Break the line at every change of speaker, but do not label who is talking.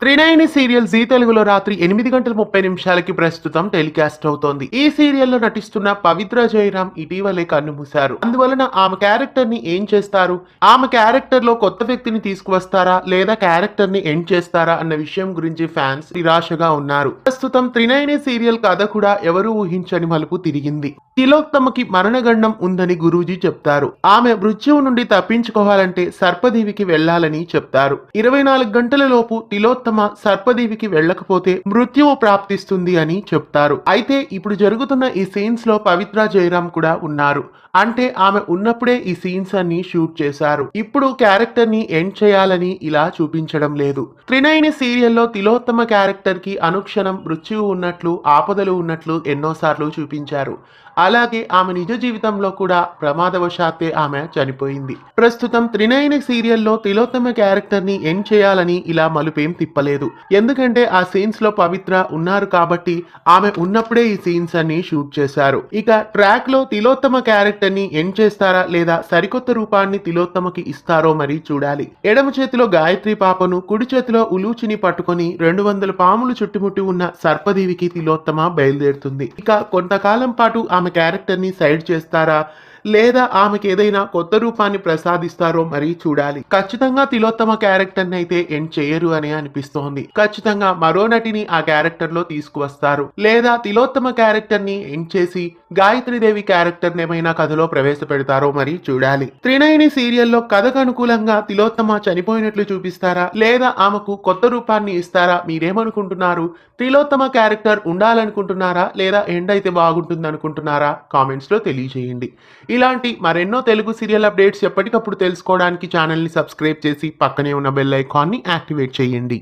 Trinayani serial G తెలుగులో రాత్రి 8 గంటల 30 నిమిషాలకి ప్రస్తుతం టెలికాస్ట్ అవుతోంది. ఈ సీరియల్లో నటిస్తున్న పవిత్ర జయరాం ఇటీవలే కన్నుమూశారు. అందువలన ఆమె క్యారెక్టర్ ని ఏం చేస్తారు, ఆమె క్యారెక్టర్ లో కొత్త వ్యక్తిని తీసుకువస్తారా లేదా క్యారెక్టర్ ని ఎండ్ చేస్తారా అన్న విషయం గురించి ఫ్యాన్స్ నిరాశగా ఉన్నారు. ప్రస్తుతం త్రినయని సీరియల్ కథ కూడా ఎవరూ ఊహించని మలుపు తిరిగింది. తిలోత్తమకి మరణగండం ఉందని గురూజీ చెప్తారు. ఆమె మృత్యువు నుండి తప్పించుకోవాలంటే సర్పదేవికి వెళ్లాలని చెప్తారు. 24 గంటల లోపు తిలోత్తమ సర్పదేవికి వెళ్ళకపోతే మృత్యువు ప్రాప్తిస్తుంది అని చెప్తారు. అయితే ఇప్పుడు జరుగుతున్న ఈ సీన్స్ లో పవిత్ర జయరాం కూడా ఉన్నారు. అంటే ఆమె ఉన్నప్పుడే ఈ సీన్స్ అన్ని షూట్ చేశారు. ఇప్పుడు క్యారెక్టర్ ని ఎండ్ చేయాలని ఇలా చూపించడం లేదు. త్రినయని సీరియల్లో తిలోత్తమ క్యారెక్టర్ కి అనుక్షణం మృత్యువు ఉన్నట్లు, ఆపదలు ఉన్నట్లు ఎన్నోసార్లు చూపించారు. అలాగే ఆమె నిజ జీవితంలో కూడా ప్రమాదవశాత్తే ఆమె చనిపోయింది. ప్రస్తుతం త్రినయని సీరియల్లో తిలోత్తమ క్యారెక్టర్ ని ఎండ్ చేయాలని ఇలా మలుపేం తిప్పలేదు. ఎందుకంటే ఆ సీన్స్ లో పవిత్ర ఉన్నారు కాబట్టి ఆమె ఉన్నప్పుడే ఈ సీన్స్ అన్ని షూట్ చేశారు. ఇక ట్రాక్ లో తిలోత్తమ క్యారెక్టర్ ని ఎండ్ చేస్తారా లేదా సరికొత్త రూపాన్ని తిలోత్తమకి ఇస్తారో మరి చూడాలి. ఎడమ చేతిలో గాయత్రి పాపను, కుడి చేతిలో ఉలూచిని పట్టుకొని 200 పాములు చుట్టుముట్టి ఉన్న సర్పదేవికి తిలోత్తమ బయలుదేరుతుంది. ఇక కొంతకాలం పాటు ఆమె క్యారెక్టర్ ని సైడ్ చేస్తారా లేదా ఆమెకి ఏదైనా కొత్త రూపాన్ని ప్రసాదిస్తారో మరి చూడాలి. ఖచ్చితంగా తిలోత్తమ క్యారెక్టర్ ని అయితే ఎండ్ చేయరు అని అనిపిస్తోంది. ఖచ్చితంగా మరో నటిని ఆ క్యారెక్టర్ లో తీసుకువస్తారు లేదా తిలోత్తమ క్యారెక్టర్ ని ఎండ్ చేసి గాయత్రీదేవి క్యారెక్టర్ ఏమైనా కథలో ప్రవేశపెడతారో మరి చూడాలి. త్రినయని సీరియల్లో కథకు అనుకూలంగా తిలోత్తమ చనిపోయినట్లు చూపిస్తారా లేదా ఆమెకు కొత్త రూపాన్ని ఇస్తారా? మీరేమనుకుంటున్నారు? తిలోత్తమ క్యారెక్టర్ ఉండాలనుకుంటున్నారా లేదా ఎండ్ అయితే బాగుంటుంది అనుకుంటున్నారా? కామెంట్స్ లో తెలియజేయండి. ఇలాంటి మరెన్నో తెలుగు సీరియల్ అప్డేట్స్ ఎప్పటికప్పుడు తెలుసుకోవడానికి ఛానల్ని సబ్స్క్రైబ్ చేసి పక్కనే ఉన్న బెల్ ఐకాన్ని యాక్టివేట్ చేయండి.